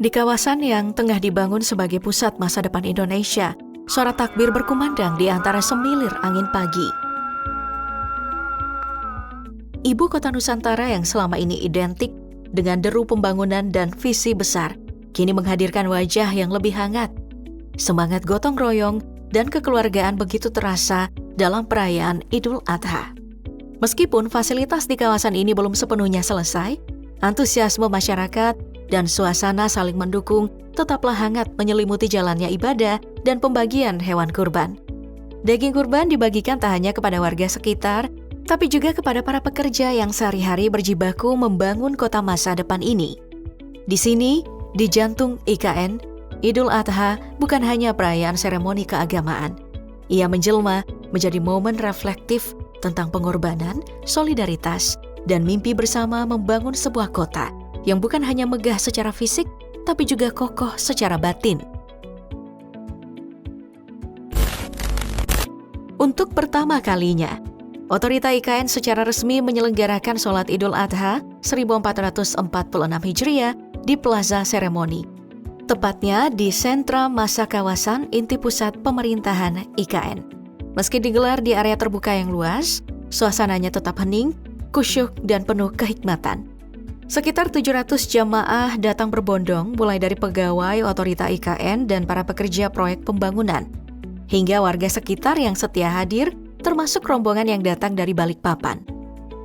Di kawasan yang tengah dibangun sebagai pusat masa depan Indonesia, suara takbir berkumandang di antara semilir angin pagi. Ibu kota Nusantara yang selama ini identik dengan deru pembangunan dan visi besar, kini menghadirkan wajah yang lebih hangat. Semangat gotong royong dan kekeluargaan begitu terasa dalam perayaan Idul Adha. Meskipun fasilitas di kawasan ini belum sepenuhnya selesai, antusiasme masyarakat dan suasana saling mendukung tetaplah hangat menyelimuti jalannya ibadah dan pembagian hewan kurban. Daging kurban dibagikan tak hanya kepada warga sekitar, tapi juga kepada para pekerja yang sehari-hari berjibaku membangun kota masa depan ini. Di sini, di jantung IKN, Idul Adha bukan hanya perayaan seremoni keagamaan. Ia menjelma menjadi momen reflektif tentang pengorbanan, solidaritas, dan mimpi bersama membangun sebuah kota yang bukan hanya megah secara fisik, tapi juga kokoh secara batin. Untuk pertama kalinya, Otorita IKN secara resmi menyelenggarakan sholat Idul Adha 1446 Hijriah di Plaza Seremoni, tepatnya di sentra masa kawasan inti pusat pemerintahan IKN. Meski digelar di area terbuka yang luas, suasananya tetap hening, kusyuk, dan penuh kehikmatan. Sekitar 700 jamaah datang berbondong mulai dari pegawai otorita IKN dan para pekerja proyek pembangunan, hingga warga sekitar yang setia hadir, termasuk rombongan yang datang dari Balikpapan.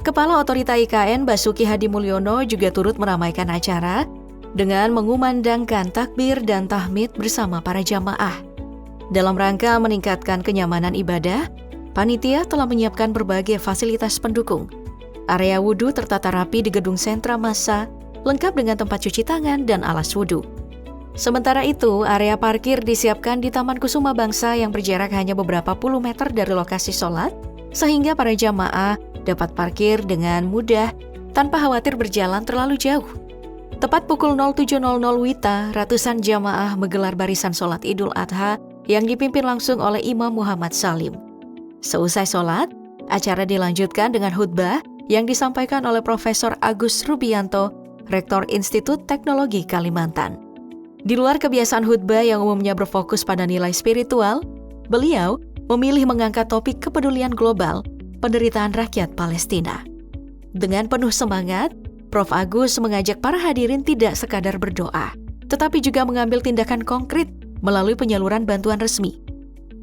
Kepala Otorita IKN Basuki Hadi Mulyono juga turut meramaikan acara dengan mengumandangkan takbir dan tahmid bersama para jamaah. Dalam rangka meningkatkan kenyamanan ibadah, panitia telah menyiapkan berbagai fasilitas pendukung. Area wudhu tertata rapi di gedung sentra massa, lengkap dengan tempat cuci tangan dan alas wudhu. Sementara itu, area parkir disiapkan di Taman Kusuma Bangsa yang berjarak hanya beberapa puluh meter dari lokasi sholat, sehingga para jamaah dapat parkir dengan mudah tanpa khawatir berjalan terlalu jauh. Tepat pukul 07.00 WITA, ratusan jamaah menggelar barisan sholat Idul Adha yang dipimpin langsung oleh Imam Muhammad Salim. Seusai sholat, acara dilanjutkan dengan khutbah yang disampaikan oleh Profesor Agus Rubianto, Rektor Institut Teknologi Kalimantan. Di luar kebiasaan khutbah yang umumnya berfokus pada nilai spiritual, beliau memilih mengangkat topik kepedulian global, penderitaan rakyat Palestina. Dengan penuh semangat, Prof. Agus mengajak para hadirin tidak sekadar berdoa, tetapi juga mengambil tindakan konkret melalui penyaluran bantuan resmi.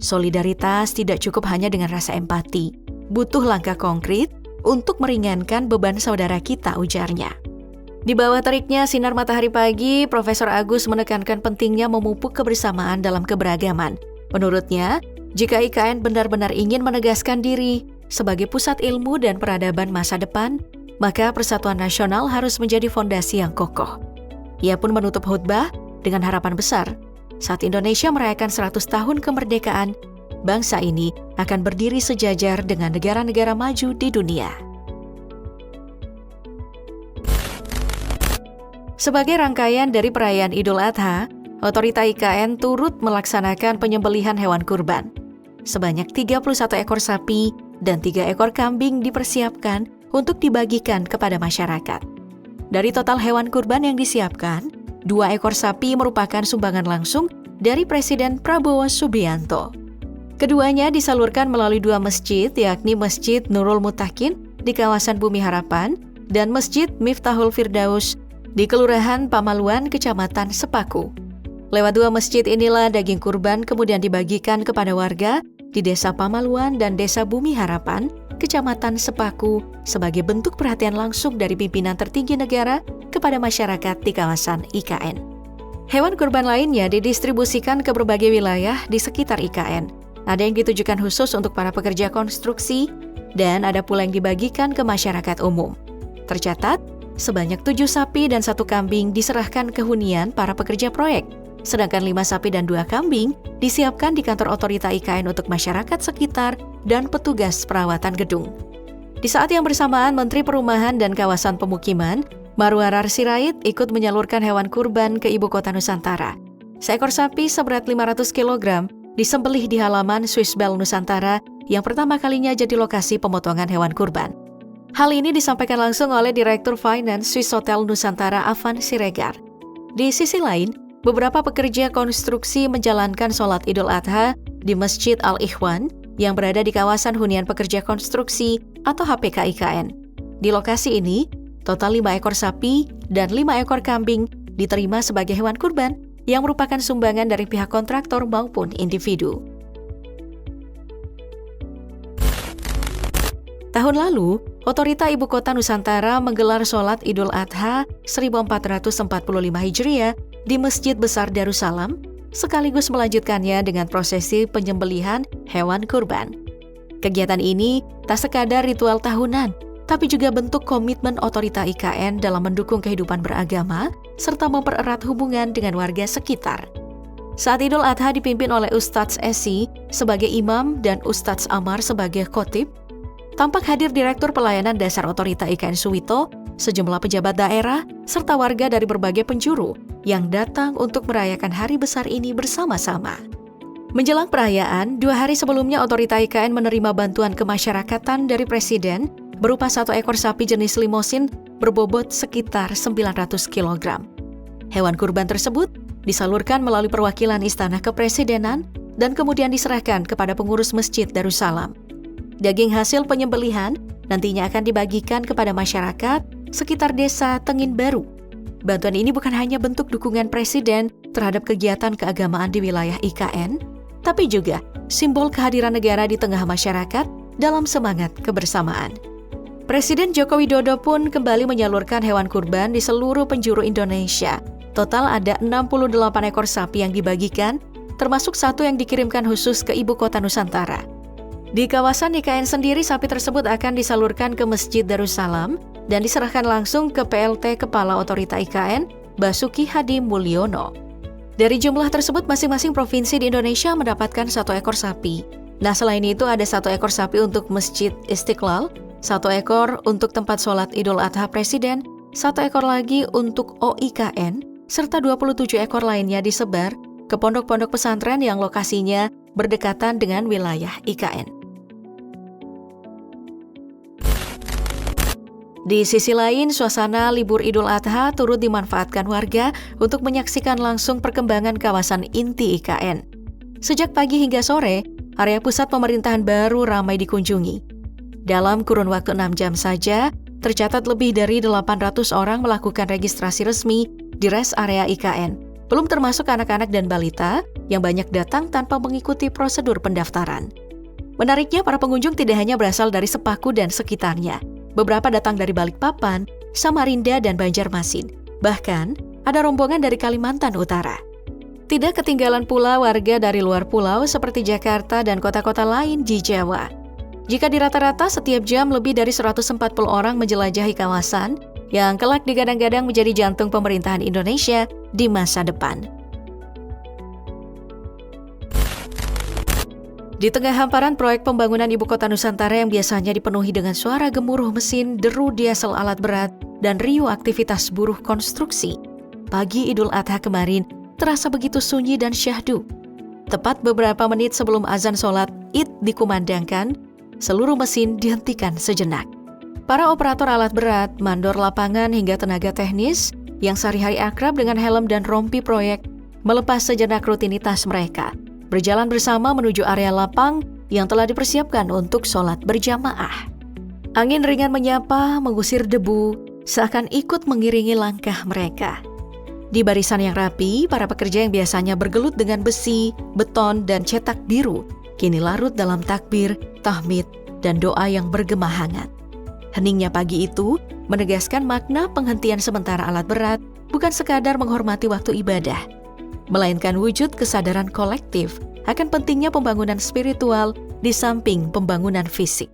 Solidaritas tidak cukup hanya dengan rasa empati, butuh langkah konkret untuk meringankan beban saudara kita, ujarnya. Di bawah teriknya Sinar Matahari Pagi, Profesor Agus menekankan pentingnya memupuk kebersamaan dalam keberagaman. Menurutnya, jika IKN benar-benar ingin menegaskan diri sebagai pusat ilmu dan peradaban masa depan, maka persatuan nasional harus menjadi fondasi yang kokoh. Ia pun menutup khutbah dengan harapan besar. Saat Indonesia merayakan 100 tahun kemerdekaan, bangsa ini akan berdiri sejajar dengan negara-negara maju di dunia. Sebagai rangkaian dari perayaan Idul Adha, Otorita IKN turut melaksanakan penyembelihan hewan kurban. Sebanyak 31 ekor sapi dan 3 ekor kambing dipersiapkan untuk dibagikan kepada masyarakat. Dari total hewan kurban yang disiapkan, 2 ekor sapi merupakan sumbangan langsung dari Presiden Prabowo Subianto. Keduanya disalurkan melalui 2 masjid, yakni Masjid Nurul Mutakin di kawasan Bumi Harapan dan Masjid Miftahul Firdaus di Kelurahan Pamaluan, Kecamatan Sepaku. Lewat 2 masjid inilah daging kurban kemudian dibagikan kepada warga di Desa Pamaluan dan Desa Bumi Harapan, Kecamatan Sepaku sebagai bentuk perhatian langsung dari pimpinan tertinggi negara kepada masyarakat di kawasan IKN. Hewan kurban lainnya didistribusikan ke berbagai wilayah di sekitar IKN. Ada yang ditujukan khusus untuk para pekerja konstruksi, dan ada pula yang dibagikan ke masyarakat umum. Tercatat, sebanyak 7 sapi dan 1 kambing diserahkan ke hunian para pekerja proyek, sedangkan 5 sapi dan 2 kambing disiapkan di kantor Otorita IKN untuk masyarakat sekitar dan petugas perawatan gedung. Di saat yang bersamaan, Menteri Perumahan dan Kawasan Pemukiman, Marwarar Sirait, ikut menyalurkan hewan kurban ke Ibu Kota Nusantara. Seekor sapi seberat 500 kg disembelih di halaman Swiss Bell Nusantara yang pertama kalinya jadi lokasi pemotongan hewan kurban. Hal ini disampaikan langsung oleh Direktur Finance Swiss Hotel Nusantara Afan Siregar. Di sisi lain, beberapa pekerja konstruksi menjalankan sholat Idul Adha di Masjid Al-Ikhwan yang berada di kawasan hunian pekerja konstruksi atau HPK IKN. Di lokasi ini, total 5 ekor sapi dan 5 ekor kambing diterima sebagai hewan kurban yang merupakan sumbangan dari pihak kontraktor maupun individu. Tahun lalu, Otorita Ibu Kota Nusantara menggelar sholat Idul Adha 1445 Hijriah di Masjid Besar Darussalam, sekaligus melanjutkannya dengan prosesi penyembelihan hewan kurban. Kegiatan ini tak sekadar ritual tahunan, tapi juga bentuk komitmen Otorita IKN dalam mendukung kehidupan beragama serta mempererat hubungan dengan warga sekitar. Saat Idul Adha dipimpin oleh Ustadz Esi sebagai imam dan Ustadz Amar sebagai khotib, tampak hadir Direktur Pelayanan Dasar Otorita IKN Suwito, sejumlah pejabat daerah, serta warga dari berbagai penjuru yang datang untuk merayakan hari besar ini bersama-sama. Menjelang perayaan, 2 hari sebelumnya Otorita IKN menerima bantuan kemasyarakatan dari Presiden berupa 1 ekor sapi jenis limosin berbobot sekitar 900 kg. Hewan kurban tersebut disalurkan melalui perwakilan Istana Kepresidenan dan kemudian diserahkan kepada pengurus Masjid Darussalam. Daging hasil penyembelihan nantinya akan dibagikan kepada masyarakat sekitar desa Tengin Baru. Bantuan ini bukan hanya bentuk dukungan Presiden terhadap kegiatan keagamaan di wilayah IKN, tapi juga simbol kehadiran negara di tengah masyarakat dalam semangat kebersamaan. Presiden Joko Widodo pun kembali menyalurkan hewan kurban di seluruh penjuru Indonesia. Total ada 68 ekor sapi yang dibagikan, termasuk 1 yang dikirimkan khusus ke Ibu Kota Nusantara. Di kawasan IKN sendiri, sapi tersebut akan disalurkan ke Masjid Darussalam dan diserahkan langsung ke PLT Kepala Otorita IKN, Basuki Hadi Mulyono. Dari jumlah tersebut, masing-masing provinsi di Indonesia mendapatkan 1 ekor sapi. Nah, selain itu ada 1 ekor sapi untuk Masjid Istiqlal, 1 ekor untuk tempat sholat Idul Adha Presiden, 1 ekor lagi untuk OIKN, serta 27 ekor lainnya disebar ke pondok-pondok pesantren yang lokasinya berdekatan dengan wilayah IKN. Di sisi lain, suasana libur Idul Adha turut dimanfaatkan warga untuk menyaksikan langsung perkembangan kawasan inti IKN. Sejak pagi hingga sore, area pusat pemerintahan baru ramai dikunjungi. Dalam kurun waktu 6 jam saja, tercatat lebih dari 800 orang melakukan registrasi resmi di rest area IKN. Belum termasuk anak-anak dan balita yang banyak datang tanpa mengikuti prosedur pendaftaran. Menariknya, para pengunjung tidak hanya berasal dari Sepaku dan sekitarnya. Beberapa datang dari Balikpapan, Samarinda, dan Banjarmasin. Bahkan, ada rombongan dari Kalimantan Utara. Tidak ketinggalan pula warga dari luar pulau seperti Jakarta dan kota-kota lain di Jawa. Jika dirata-rata, setiap jam lebih dari 140 orang menjelajahi kawasan yang kelak digadang-gadang menjadi jantung pemerintahan Indonesia di masa depan. Di tengah hamparan proyek pembangunan Ibu Kota Nusantara yang biasanya dipenuhi dengan suara gemuruh mesin, deru diesel alat berat, dan riuh aktivitas buruh konstruksi, pagi Idul Adha kemarin terasa begitu sunyi dan syahdu. Tepat beberapa menit sebelum azan sholat Id dikumandangkan, seluruh mesin dihentikan sejenak. Para operator alat berat, mandor lapangan hingga tenaga teknis yang sehari-hari akrab dengan helm dan rompi proyek melepas sejenak rutinitas mereka, berjalan bersama menuju area lapang yang telah dipersiapkan untuk sholat berjamaah. Angin ringan menyapa, mengusir debu, seakan ikut mengiringi langkah mereka. Di barisan yang rapi, para pekerja yang biasanya bergelut dengan besi, beton, dan cetak biru, kini larut dalam takbir, tahmid, dan doa yang bergema hangat. Heningnya pagi itu menegaskan makna penghentian sementara alat berat bukan sekadar menghormati waktu ibadah, melainkan wujud kesadaran kolektif akan pentingnya pembangunan spiritual di samping pembangunan fisik.